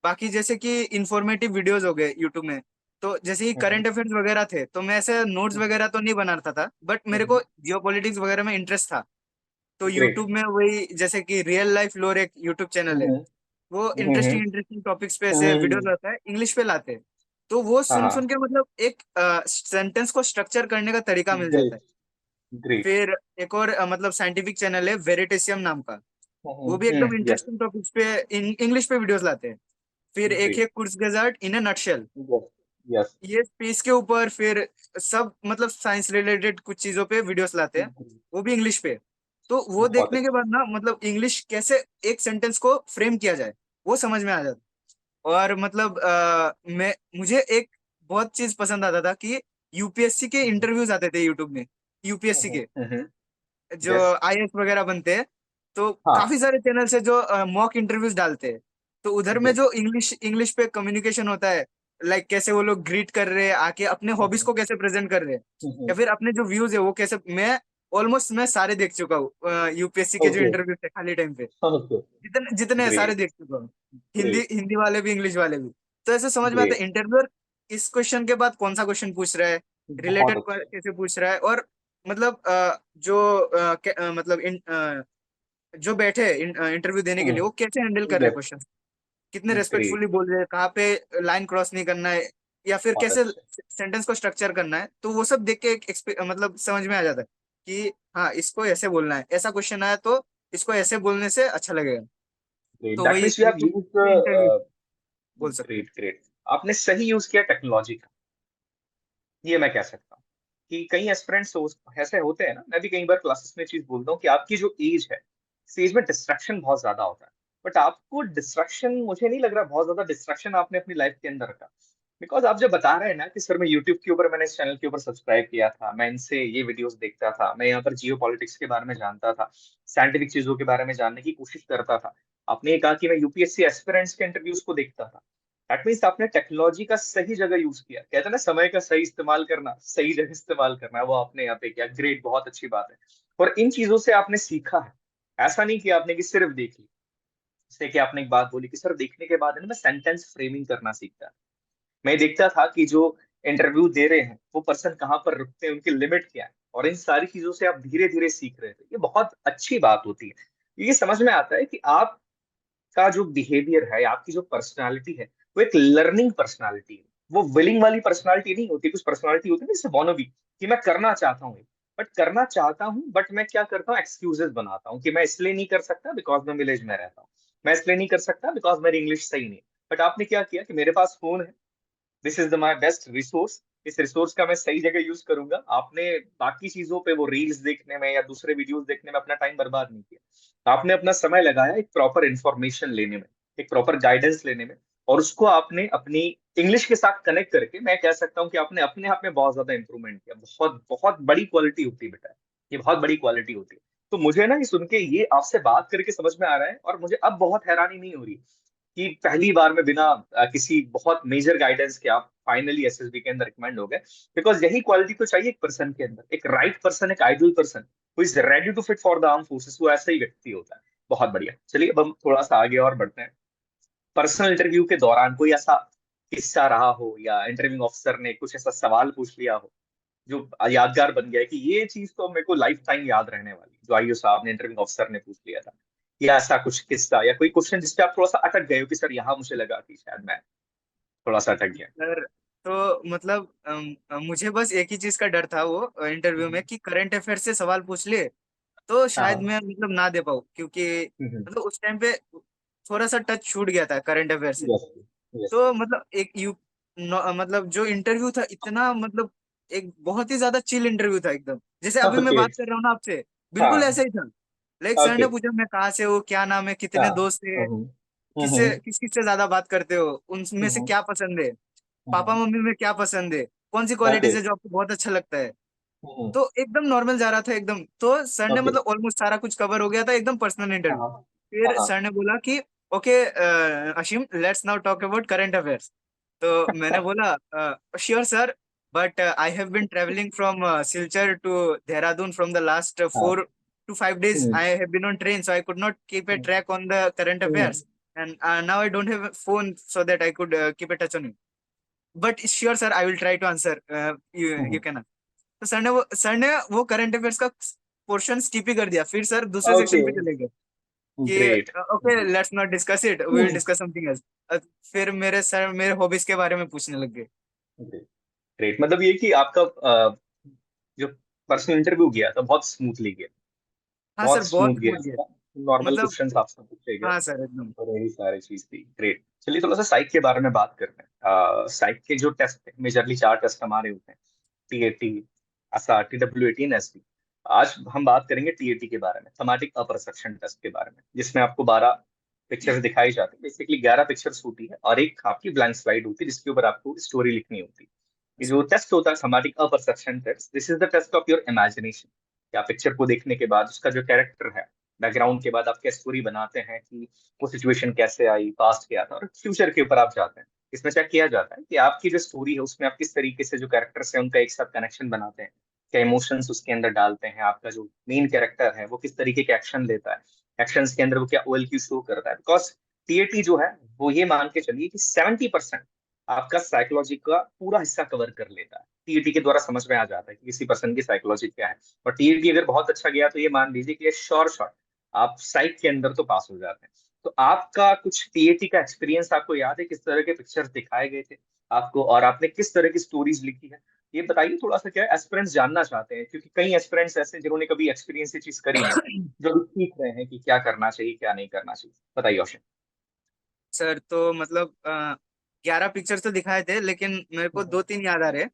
बाकी जैसे कि इंफॉर्मेटिव वीडियोस हो गए यूट्यूब में, तो जैसे कि करंट अफेयर्स वगैरह थे, तो मैं ऐसे नोट्स वगैरह तो नहीं बनाता था, बट मेरे को जियो पॉलिटिक्स वगैरह में इंटरेस्ट था। तो ग्रेट। यूट्यूब में वही जैसे कि रियल लाइफ लोर एक यूट्यूब चैनल है, वो इंटरेस्टिंग इंटरेस्टिंग टॉपिक्स पे ऐसे वीडियोस लाता है, इंग्लिश पे लाते हैं। तो वो हाँ सुन सुन हाँ। के मतलब एक सेंटेंस को स्ट्रक्चर करने का तरीका मिल जाता है। ग्रेट। ग्रेट। फिर एक और मतलब साइंटिफिक चैनल है वेरिटेशियम नाम का, वो भी एकदम यस। इंटरेस्टिंग टॉपिक्स पे इंग्लिश पे वीडियोस लाते हैं। फिर एक है great. Kurzgesagt in a nutshell, yes. Yes. ये स्पेस के ऊपर फिर सब मतलब साइंस रिलेटेड कुछ चीजों पे वीडियोस लाते हैं, वो भी इंग्लिश पे। तो वो बहुत देखने के अच्छा। बाद ना मतलब इंग्लिश कैसे एक सेंटेंस को फ्रेम किया जाए वो समझ में आ जाता। और मतलब मैं मुझे एक बहुत चीज पसंद आता था कि यूपीएससी के इंटरव्यूज आते थे यूट्यूब में, यूपीएससी के जो यस। आईएएस वगैरह बनते हैं। तो हाँ। काफी सारे चैनल है जो मॉक इंटरव्यूज डालते हैं। तो उधर में यस। जो इंग्लिश इंग्लिश पे कम्युनिकेशन होता है, लाइक कैसे वो लोग ग्रीट कर रहे हैं आके, अपने हॉबीज को कैसे प्रेजेंट कर रहे हैं, या फिर अपने जो व्यूज है वो कैसे, मैं सारे देख चुका हूँ यूपीएससी के जो ओके। इंटरव्यू थे खाली टाइम पे। ओके। जितने जितने हैं, सारे ग्रेट। देख चुका हूँ। हिंदी ग्रेट। हिंदी वाले भी इंग्लिश वाले भी। तो ऐसे समझ में आता है ग्रेट। इंटरव्यूअर इस क्वेश्चन के बाद कौन सा क्वेश्चन पूछ रहा है, बहुत रिलेटेड अच्छा। कैसे पूछ रहा है। और मतलब मतलब जो बैठे इंटरव्यू देने के लिए वो कैसे हैंडल कर रहे हैं यस। क्वेश्चन, कितने ग्रेट। रेस्पेक्टफुली बोल रहे हैं, कहाँ पे लाइन क्रॉस नहीं करना है, या फिर बहुत कैसे अच्छा। सेंटेंस को स्ट्रक्चर करना है। तो वो सब देख के मतलब समझ में आ जाता है कि हाँ इसको ऐसे बोलना है, ऐसा क्वेश्चन आया तो इसको ऐसे बोलने से अच्छा लगेगा। ग्रेट, तो दैट वही मीन्स यू हैव यूट्यूब के इंटरव्यू यूज्ड। बोल सकते हैं। ग्रेट। ग्रेट। आपने सही यूज किया टेक्नोलॉजी का, ये मैं कह सकता हूँ। कि कई एस्पिरेंट्स ऐसे होते हैं ना, मैं भी कई बार क्लासेस में चीज बोलता हूँ कि आपकी जो एज है, इस एज में डिस्ट्रैक्शन बहुत ज्यादा होता है। बट आपको डिस्ट्रैक्शन, मुझे नहीं लग रहा बहुत ज्यादा डिस्ट्रैक्शन आपने अपनी लाइफ के अंदर रखा। बिकॉज आप जब बता रहे हैं ना कि सर मैं यूट्यूब के ऊपर, मैंने इस चैनल के ऊपर सब्सक्राइब किया था, मैं इनसे ये वीडियोस देखता था, मैं यहाँ पर जियो पॉलिटिक्स के बारे में जानता था, साइंटिफिक चीजों के बारे में जानने की कोशिश करता था। आपने ये कहा कि मैं यूपीएससी एस्पिरेंट्स के इंटरव्यूज को देखता था। दैट मीन्स आपने टेक्नोलॉजी का सही जगह यूज किया। कहते हैं ना, समय का सही इस्तेमाल करना, सही जगह इस्तेमाल करना, वो आपने यहाँ पे किया। ग्रेट, बहुत अच्छी बात है। और इन चीजों से आपने सीखा है, ऐसा नहीं कि आपने कि सिर्फ देख ली। जैसे कि आपने एक बात बोली कि सर देखने के बाद है ना मैं सेंटेंस फ्रेमिंग करना सीखता। मैं देखता था कि जो इंटरव्यू दे रहे हैं वो पर्सन कहाँ पर रुकते हैं, उनकी लिमिट क्या है, और इन सारी चीजों से आप धीरे धीरे सीख रहे थे। ये बहुत अच्छी बात होती है। ये समझ में आता है कि आप का जो बिहेवियर है, आपकी जो पर्सनालिटी है, वो एक लर्निंग पर्सनालिटी है। वो विलिंग वाली पर्सनालिटी नहीं होती। कुछ पर्सनालिटी होती है ना, जैसे बोनोबी, कि मैं करना चाहता हूँ, बट करना चाहता हूँ, बट मैं क्या करता हूँ, एक्सक्यूजेस बनाता हूँ कि मैं इसलिए नहीं कर सकता बिकॉज मैं विलेज में रहता हूँ, मैं इसलिए नहीं कर सकता बिकॉज मेरी इंग्लिश सही नहीं है। बट आपने क्या किया कि मेरे पास फोन है, this is the my best resource, इस रिसोर्स का मैं सही जगह यूज करूंगा। आपने बाकी चीजों पे, वो रील्स देखने में या दूसरे वीडियोस देखने में अपना टाइम बर्बाद नहीं किया। आपने अपना समय लगाया एक प्रॉपर इंफॉर्मेशन लेने में, एक प्रॉपर गाइडेंस लेने में, और उसको आपने अपनी इंग्लिश के साथ कनेक्ट करके, मैं कह सकता हूँ कि आपने अपने आप में बहुत ज्यादा इंप्रूवमेंट किया। बहुत बहुत बड़ी क्वालिटी होती है बेटा, ये बहुत बड़ी क्वालिटी होती है। तो मुझे ना ये सुन के, ये आपसे बात करके समझ में आ रहा है, और मुझे अब बहुत हैरानी नहीं हो रही कि पहली बार में बिना किसी बहुत मेजर गाइडेंस के आप फाइनली एसएसबी के अंदर रिकमेंड हो गए। बिकॉज यही क्वालिटी तो चाहिए एक पर्सन के अंदर, एक राइट पर्सन, एक ideal person who is ready to fit for the arm forces, वो ऐसा ही व्यक्ति होता है। बहुत बढ़िया। चलिए अब हम थोड़ा सा आगे और बढ़ते हैं। पर्सनल इंटरव्यू के दौरान कोई ऐसा किस्सा रहा हो, या इंटरव्यू ऑफिसर ने कुछ ऐसा सवाल पूछ लिया हो जो यादगार बन गया है कि ये चीज तो मेरे को लाइफ टाइम याद रहने वाली, जो आईओ साहब ने, इंटरव्यू ऑफिसर ने पूछ लिया था? या ऐसा कुछ किस्सा या कोई क्वेश्चन जिसपे आप थोड़ा सा अटक गए हो कि सर यहाँ मुझे लगा कि शायद मैं थोड़ा सा अटक गया। सर तो मतलब मुझे बस एक ही चीज का डर था वो इंटरव्यू में, हम्म, कि करंट अफेयर से सवाल पूछ ले तो हाँ शायद हाँ। मैं मतलब ना दे पाऊँ, क्योंकि मतलब उस टाइम पे थोड़ा सा टच छूट गया था करंट अफेयर से। Yes yes. तो मतलब एक मतलब जो इंटरव्यू था इतना मतलब एक बहुत ही ज्यादा चिल इंटरव्यू था एकदम, जैसे अभी मैं ओके। बात कर रहा हूँ ना आपसे, बिल्कुल हाँ। ऐसा ही था। Like sir okay. ने पूछा मैं कहाँ से हूँ, क्या नाम है, हाँ। कितने दोस्त है, किससे हम्म, किस किस से ज्यादा बात करते हो, उनमें से हम्म, क्या पसंद है, पापा हम्म, मम्मी में क्या पसंद है, कौन सी ओके। क्वालिटीज है जो आपको बहुत अच्छा लगता है। हम्म, तो एकदम नॉर्मल जा रहा था एकदम, तो सर ने ओके। मतलब ऑलमोस्ट सारा कुछ कवर हो गया था, एकदम पर्सनल हाँ इंटरव्यू। हाँ। हाँ फिर हाँ। सर ने बोला कि okay Ashim, let's now talk about current affairs. तो मैंने बोला sure sir, but I have been travelling from Silchar to Dehradun from the last हाँ। 4 to 5 days. Hmm, I have been on train, so I could not keep a hmm, track on the current hmm, affairs. And now I don't have a phone so that I could keep a touch on it. But sure, sir, I will try to answer. You hmm, can. तो सर ने वो करंट अफेयर्स का पोर्शन स्किप ही कर दिया, फिर सर दूसरे ओके। सेक्शन पे चले गए कि great. Okay let's not discuss it, we will discuss something else. फिर मेरे सर मेरे हॉबीज के बारे में पूछने लग गए। ग्रेट, मतलब ये कि आपका जो पर्सनल इंटरव्यू गया था बहुत स्मूथली गया। हाँ सर, बहुत बहुत स्मूथ गया स्मूथ गया। था। नॉर्मल मतलब क्वेश्चंस आपसे पूछे गए हाँ सर, एकदम। और यही सारी चीज थी। ग्रेट। चलिए थोड़ा सा साइक के बारे में बात करते हैं। साइक के जो टेस्ट मेजरली 4 टेस्ट हमारे होते हैं, टीएटी, असा, TW18, एसडी। आज हम बात करेंगे टीएटी के बारे में, थematic अपर्सेप्शन टेस्ट के बारे में, जिसमें आपको 12 पिक्चर्स दिखाई जाती है। बेसिकली 11 पिक्चर्स होती है और एक आपकी ब्लैंक स्लाइड होती है जिसके ऊपर आपको स्टोरी लिखनी होती है। ये जो टेस्ट होता है थematic apperception test, this is the test of your imagination. क्या पिक्चर को देखने के बाद उसका जो कैरेक्टर है, बैकग्राउंड के बाद आप क्या स्टोरी बनाते हैं कि वो सिचुएशन कैसे आई, पास्ट क्या था, और फ्यूचर के ऊपर आप जाते हैं। इसमें चेक किया जाता है कि आपकी जो स्टोरी है उसमें आप किस तरीके से जो कैरेक्टर्स हैं उनका एक साथ कनेक्शन बनाते हैं, क्या इमोशंस उसके अंदर डालते हैं, आपका जो मेन कैरेक्टर है वो किस तरीके के एक्शन लेता है, एक्शंस के अंदर वो क्या OLQ शो करता है। बिकॉज टीएटी जो है वो ये मान के चलिए कि 70% आपका साइकोलॉजी का पूरा हिस्सा कवर कर लेता है। टीएटी के द्वारा समझ में आ जाता है कि किसी पर्सन की साइकोलॉजी क्या है। और टीएटी अगर बहुत अच्छा गया तो ये मान लीजिए कि ये श्योर शॉट आप साइक के अंदर तो पास हो जाते हैं। तो आपका कुछ टीएटी का एक्सपीरियंस आपको याद है, किस तरह के पिक्चर्स दिखाए गए थे आपको और आपने किस तरह की स्टोरीज लिखी है? ये बताइए थोड़ा सा, क्या एस्पिरेंट्स जानना चाहते हैं, क्योंकि कई एस्पिरेंट्स ऐसे हैं जिन्होंने कभी एक्सपीरियंस ये चीज करी नहीं, जो अभी सीख रहे हैं कि क्या करना चाहिए क्या नहीं करना चाहिए। बताइए औशे। सर तो मतलब 11 पिक्चर तो दिखाए थे, लेकिन मेरे को हम्म, 2-3 याद आ रहे हैं।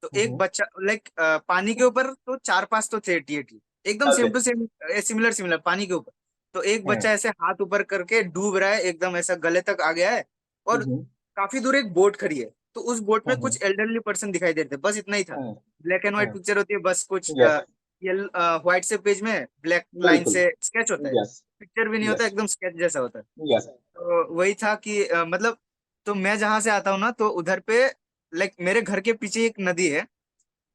तो एक हम्म, बच्चा लाइक पानी के ऊपर तो 4-5 तो थे टीएटी, एकदम okay. Same to same, similar similar पानी के ऊपर। तो एक हम्म, बच्चा ऐसे हाथ ऊपर करके डूब रहा है, एकदम ऐसा गले तक आ गया है, और हम्म, काफी दूर एक बोट खड़ी है। तो उस बोट में हम्म, कुछ एल्डरली पर्सन दिखाई देते हैं, बस इतना ही था। Hmm, black and white hmm, picture होती है, बस कुछ यस। ये व्हाइट से पेज में ब्लैक लाइन बिल्कुल। से स्केच होता है। यस पिक्चर भी नहीं होता, यस एकदम स्केच जैसा होता है। यस। तो वही था कि मतलब, तो मैं जहां से आता हूँ ना, तो उधर पे लाइक मेरे घर के पीछे एक नदी है,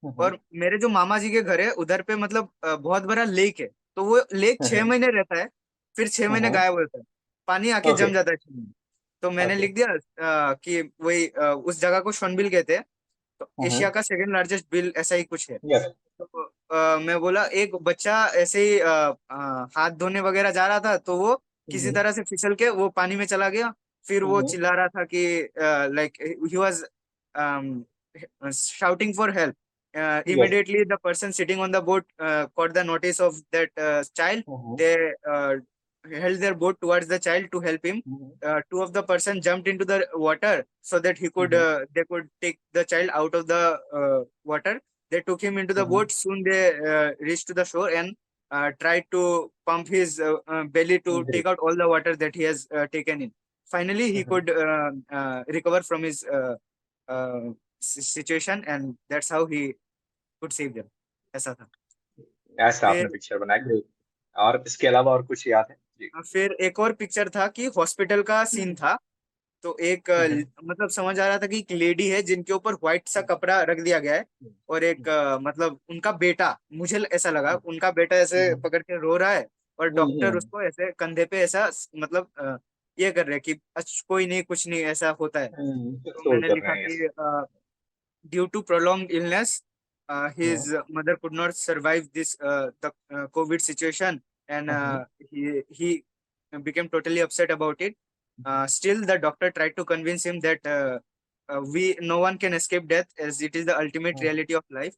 हम्म, और मेरे जो मामा जी के घर है उधर पे मतलब बहुत बड़ा लेक है। तो वो लेक छह हम्म, महीने रहता है, फिर 6 महीने हम्म, गायब हो जाता है, पानी आके ओके। जम जाता है 6 महीने। तो मैंने ओके। लिख दिया कि वही उस जगह को शोनबिल कहते हैं। तो एशिया का सेकंड लार्जेस्ट बिल ऐसा ही कुछ है। यस। तो मैं बोला एक बच्चा ऐसे ही हाथ धोने वगैरह जा रहा था, तो वो किसी तरह से फिसल के वो पानी में चला गया। फिर वो चिल्ला रहा था कि like he was shouting for help. Yes. Immediately, the person sitting on the boat caught the notice of that child. They held their boat towards the child to help him. Two of the person jumped into the water so that they could take the child out of the water. They took him into the boat. Soon they reached to the shore and tried to pump his belly to take great. out all the water that he has taken in. Finally, he could recover from his uh, situation, and that's how he could save them. ऐसा था। ऐसा आपने फिर पिक्चर बनाया, ग्रेट। और इसके अलावा और कुछ याद है जी? फिर एक और पिक्चर था कि हॉस्पिटल का सीन था। तो एक मतलब समझ आ रहा था कि एक लेडी है जिनके ऊपर व्हाइट सा कपड़ा रख दिया गया है, और एक मतलब उनका बेटा, मुझे ऐसा लगा उनका बेटा ऐसे पकड़ के रो रहा है, और डॉक्टर उसको ऐसे कंधे पे ऐसा मतलब ये कर रहे हैं कि कोई नहीं, कुछ नहीं, ऐसा होता है। तो सोल्व मैंने कर लिखा रहे हैं, यस। कि due to prolonged illness, his mother could not survive this the COVID situation, and he became totally upset about it. Still, the doctor tried to convince him that we no one can escape death, as it is the ultimate reality of life.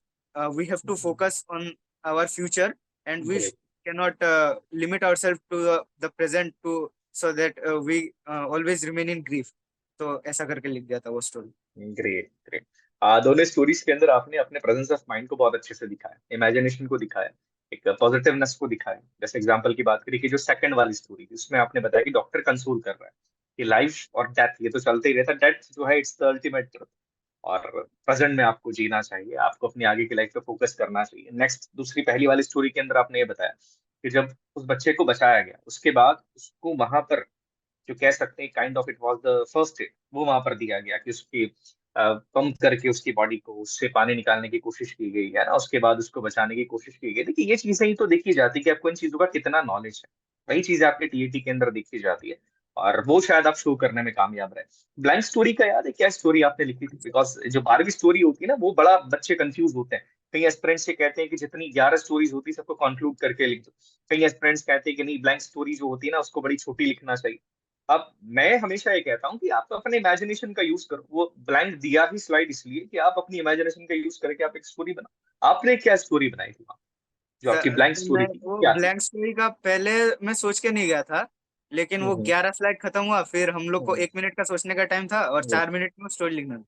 We have to focus on our future, and we great cannot limit ourselves to the present to so that we always remain in grief. तो ऐसा करके लिख दिया था वो स्टोरी. ग्रेट ग्रेट दोनों स्टोरीज के अंदर आपने अपने प्रेजेंस ऑफ माइंड को बहुत अच्छे से दिखाया, इमेजिनेशन को दिखाया, एक पॉजिटिवनेस को दिखाया. जैसे एग्जांपल की बात करें कि जो सेकंड वाली स्टोरी थी उसमें आपने बताया कि डॉक्टर कंसोल कर रहा है कि लाइफ और डेथ ये तो चलते ही रहता है, डेथ जो है इट्स द अल्टीमेट ट्रुथ, और प्रेजेंट में आपको जीना चाहिए, आपको अपनी आगे की लाइफ पे फोकस करना चाहिए. नेक्स्ट दूसरी पहली वाली स्टोरी के अंदर आपने ये बताया कि जब उस बच्चे को बचाया गया उसके बाद उसको वहां पर जो कह सकते हैं kind of it was the first aid, वो वहां पर दिया गया कि उसकी पंप करके उसकी बॉडी को उससे पानी निकालने की कोशिश की गई है ना, उसके बाद उसको बचाने की कोशिश की गई. देखिए ये चीजें ही तो देखी जाती है कि आपको इन चीजों का कितना नॉलेज है, वही चीजें आपके टीएटी के अंदर देखी जाती है, और वो शायद आप शो करने में कामयाब रहे. ब्लैंक स्टोरी का याद है क्या स्टोरी आपने लिखी थी? बिकॉज जो 12वीं स्टोरी होती है ना वो बड़ा बच्चे कंफ्यूज होते हैं. कई एस्पिरेंट्स से कहते हैं कि जितनी 11 स्टोरीज होती है सबको कंक्लूड करके लिख दो. कई एस्पिरेंट्स कहते हैं कि नहीं, ब्लैंक स्टोरी जो होती है ना उसको बड़ी छोटी लिखना चाहिए. अब मैं हमेशा ये कहता हूँ कि आप अपने इमेजिनेशन का यूज करो. वो ब्लैंक दिया ही स्लाइड इसलिए कि आप अपनी इमेजिनेशन का यूज करके आप एक स्टोरी बनाओ. आपने क्या स्टोरी बनाई थी वहाँ? जो आपकी ब्लैंक मैं स्टोरी थी वो वो क्या थी? ब्लैंक स्टोरी का पहले मैं सोच के नहीं गया था, लेकिन वो हम्म 11 स्लाइड खत्म हुआ, फिर हम लोग को हम्म 1 मिनट का सोचने का टाइम था और हम्म 4 मिनट में स्टोरी लिखना था.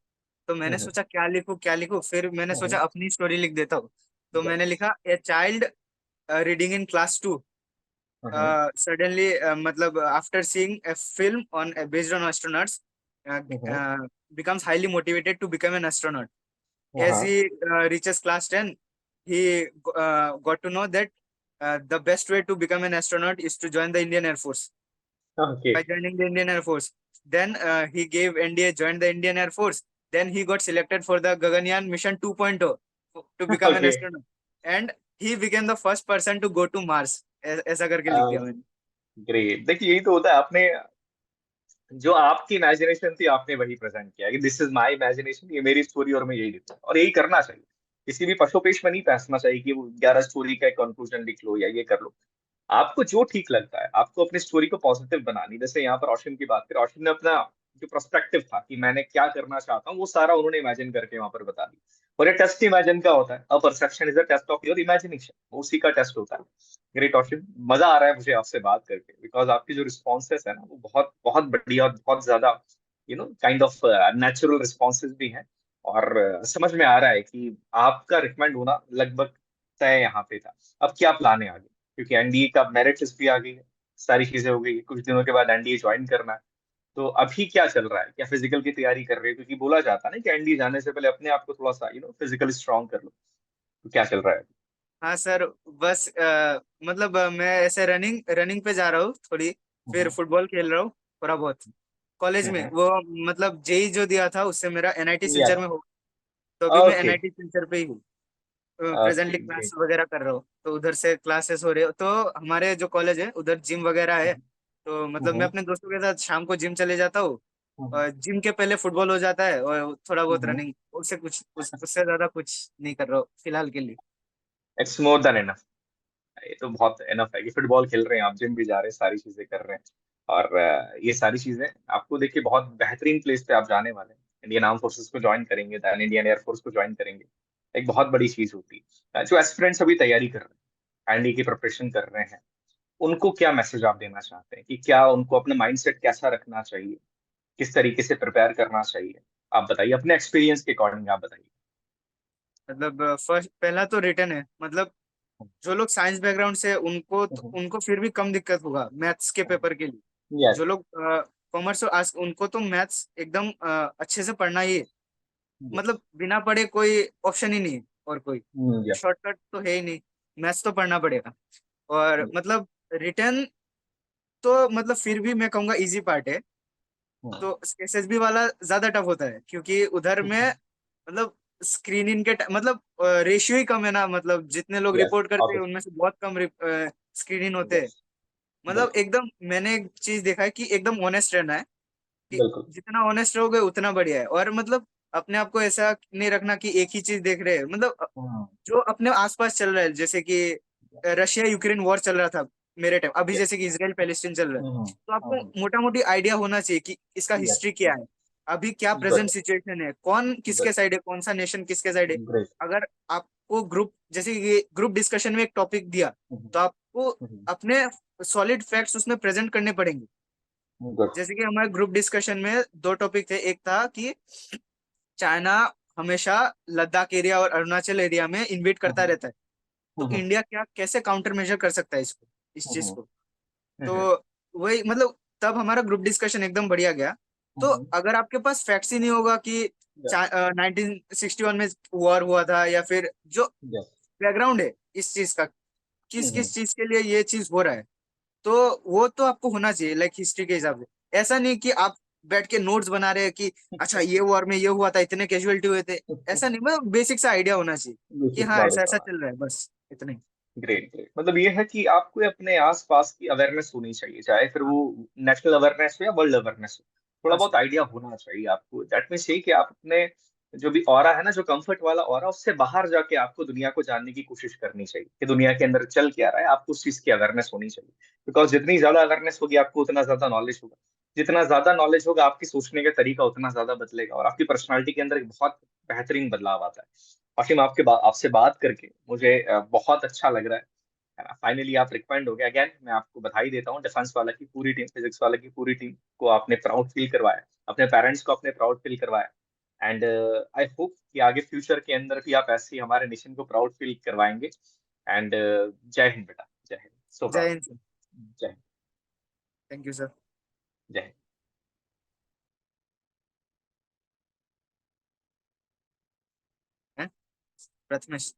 तो मैंने हम्म सोचा क्या लिखूं क्या लिखूं, फिर मैंने हम्म सोचा अपनी स्टोरी लिख देता हूँ. तो हम्म मैंने लिखा a child reading in class 2 hmm suddenly मतलब after seeing a film on based on astronauts uh, hmm uh, becomes highly motivated to become an astronaut. As हाँ he reaches class 10, he got to know that the best way to become an astronaut is to join the Indian Air Force. Okay By joining the Indian Air Force, then he gave NDA, joined the Indian Air Force. Then he got selected for the Gaganyaan Mission 2.0 to become an okay. astronaut, and he became the first person to go to Mars. ऐसा करके लिख दिया मैंने. ग्रेट. देखिए यही तो होता है, आपने जो आपकी इमेजिनेशन थी आपने वही प्रेजेंट किया कि दिस इज माय इमेजिनेशन, ये मेरी स्टोरी और मैं यही लिखूं, और यही करना चाहिए. किसी भी पशोपेश में नहीं पैसना चाहिए कि वो 11 स्टोरी का एक कंक्लूजन लिख लो या ये कर लो. आपको जो ठीक लगता है, आपको अपनी स्टोरी को पॉजिटिव बनानी. जैसे यहाँ पर ओशन की बात करें, ओशन ने अपना जो पर्सपेक्टिव था कि मैंने क्या करना चाहता हूँ वो सारा उन्होंने इमेजिन करके वहां पर बता दी. और ये टेस्ट इमेजिन का होता है, a perception is a test of your imagination, उसी का टेस्ट होता है. ग्रेट ओशन, मजा आ रहा है मुझे आपसे बात करके, बिकॉज आपकी जो रिस्पॉन्सेस है ना वो बहुत बहुत बढ़िया और बहुत ज्यादा काइंड ऑफ नेचुरल रिस्पॉन्सेस भी हैं. और समझ में आ रहा है कि आपका रिकमेंड होना लगभग तय यहाँ पे था. अब क्या प्लान है आगे? क्योंकि एनडीए का मेरिट लिस्ट भी आ गई है, सारी चीजें हो गई, कुछ दिनों के बाद एनडीए ज्वाइन करना है. तो अभी क्या चल रहा है? क्या फिजिकल की तैयारी कर रहे हो? क्योंकि बोला जाता है ना कि एनडीए जाने से पहले अपने आप को थोड़ा सा फिजिकली स्ट्रांग कर लो. तो क्या चल रहा है? हाँ सर, बस मतलब मैं ऐसे रनिंग रनिंग पे जा रहा हूँ थोड़ी, फिर हम्म फुटबॉल खेल रहा हूँ थोड़ा बहुत कॉलेज में. हम्म वो मतलब जेई जो दिया था उससे मेरा एनआईटी या सिलचर में हो, तो अभी मैं ओके. एनआईटी सिलचर पे ही हूँ. Okay presently class great. वगैरह कर रहा हूँ, तो उधर से क्लासेस हो रहे हो. तो हमारे जो कॉलेज है उधर जिम वगैरह है, तो मतलब मैं हम्म अपने दोस्तों के साथ शाम को जिम चले जाता हूँ. हम्म और जिम के पहले फुटबॉल हो जाता है और थोड़ा बहुत हम्म रनिंग, उससे ज्यादा कुछ नहीं कर रहा हूँ फिलहाल के लिए. It's more than enough. ये तो बहुत इनफ है कि फुटबॉल खेल रहे हैं आप, जिम भी जा रहे हैं, सारी चीजें कर रहे हैं. और ये सारी चीजें आपको देखिए बहुत बेहतरीन प्लेस पे आप जाने वाले हैं. इंडियन आर्म फोर्सेस को ज्वाइन करेंगे, देन इंडियन एयरफोर्स को ज्वाइन करेंगे. एक बहुत बड़ी चीज होती है. जो एस्पिरेंट्स अभी तैयारी कर रहे हैं, एनडी की प्रिपरेशन कर रहे हैं, उनको क्या मैसेज आप देना चाहते हैं कि क्या उनको अपना माइंडसेट कैसा रखना चाहिए, किस तरीके से प्रिपेयर करना चाहिए? आप बताइए अपने एक्सपीरियंस के अकॉर्डिंग, आप बताइए. मतलब फर्स्ट पहला तो रिटर्न है. मतलब जो लोग साइंस बैकग्राउंड से उनको फिर भी कम दिक्कत होगा मैथ्स के पेपर के लिए. यस. जो लोग कॉमर्स और आर्ट्स, उनको तो मैथ्स एकदम अच्छे से पढ़ना ही है. मतलब बिना पढ़े कोई ऑप्शन ही नहीं है, और कोई यस. शॉर्टकट तो है ही नहीं. मैथ्स तो पढ़ना पड़ेगा. और मतलब रिटर्न तो मतलब फिर भी मैं कहूँगा इजी पार्ट है. तो एसएसबी वाला ज्यादा टफ होता है, क्योंकि उधर में मतलब स्क्रीनिंग के मतलब रेशियो ही कम है ना. मतलब जितने लोग यस रिपोर्ट करते हैं ऑब्वियस. उनमें से बहुत कम स्क्रीनिंग होते हैं. यस. मतलब बिल्कुल एकदम मैंने एक चीज देखा है कि एकदम ऑनेस्ट रहना है, कि बिल्कुल. जितना ऑनेस्ट रहोगे उतना बढ़िया है. और मतलब अपने आप को ऐसा नहीं रखना कि एक ही चीज देख रहे हैं. मतलब जो अपने आसपास चल रहा है, जैसे कि रशिया यूक्रेन वॉर चल रहा था मेरे टाइम अभी यस। जैसे कि इसराइल पैलेस्टीन चल रहा है, तो आपको हम्म। मोटा मोटी आइडिया होना चाहिए कि इसका यस। हिस्ट्री क्या है, अभी क्या गुड। प्रेजेंट सिचुएशन है, कौन किसके गुड। साइड है, कौन सा नेशन किसके साइड है। ग्रेट। अगर आपको ग्रुप जैसे कि ग्रुप डिस्कशन में एक टॉपिक दिया, तो आपको अपने सॉलिड फैक्ट्स उसमें प्रेजेंट करने पड़ेंगे। गुड। जैसे कि हमारे ग्रुप डिस्कशन में दो टॉपिक थे, एक था कि चाइना हमेशा लद्दाख एरिया और अरुणाचल एरिया में इन्वेट करता रहता है, तो इंडिया क्या कैसे काउंटर मेजर कर सकता है इसको, इस चीज को। तो वही मतलब तब हमारा ग्रुप डिस्कशन एकदम बढ़िया गया। तो अगर आपके पास फैक्ट्स ही नहीं होगा कि 1961 में वॉर हुआ था, या फिर जो यस। बैकग्राउंड है इस चीज का, किस किस चीज के लिए ये चीज हो रहा है, तो वो तो आपको होना चाहिए लाइक हिस्ट्री के हिसाब से। ऐसा नहीं कि आप बैठ के नोट्स बना रहे हैं कि अच्छा ये वॉर में ये हुआ था, इतने कैजुअलिटी हुए थे। ऐसा नहीं, मतलब बेसिक सा आइडिया होना चाहिए कि बेसिक हाँ ऐसा नॉलेज ऐसा होना। चल रहा है, बस इतना ही। ग्रेट ग्रेट, मतलब ये है कि आपको अपने आसपास की अवेयरनेस होनी चाहिए, चाहे फिर हाँ वो नेशनल अवेयरनेस हो या वर्ल्ड अवेयरनेस हो। थोड़ा बस बहुत आइडिया होना चाहिए आपको। दैट मीन्स यही कि आप अपने जो भी ऑरा है ना, जो कंफर्ट वाला ऑरा, उससे बाहर जाके आपको दुनिया को जानने की कोशिश करनी चाहिए कि दुनिया के अंदर चल क्या रहा है। आपको उस चीज की अवेयरनेस होनी चाहिए, बिकॉज जितनी ज्यादा अवेयरनेस होगी आपको उतना ज्यादा नॉलेज होगा। जितना ज्यादा नॉलेज होगा आपकी सोचने का तरीका उतना ज्यादा बदलेगा, और आपकी पर्सनालिटी के अंदर एक बहुत बेहतरीन बदलाव आता है। असीम, आपसे बात करके मुझे बहुत अच्छा लग रहा है। फाइनली आप रिकमेंड हो गए। अगेन मैं आपको बधाई देता हूँ, डिफेंस वाला की पूरी टीम, फिजिक्स वाला की पूरी टीम को आपने प्राउड फील करवाया, अपने पेरेंट्स को आपने प्राउड फील करवाया। एंड आई होप कि आगे फ्यूचर के अंदर भी आप ऐसे ही हमारे नेशन को प्राउड फील करवाएंगे। एंड जय हिंद बेटा, जय हिंद, सो जय प्राउड। हिंद सर। जय हिंद। Thank you sir. जय हिंद। हैं? प्रथमेश।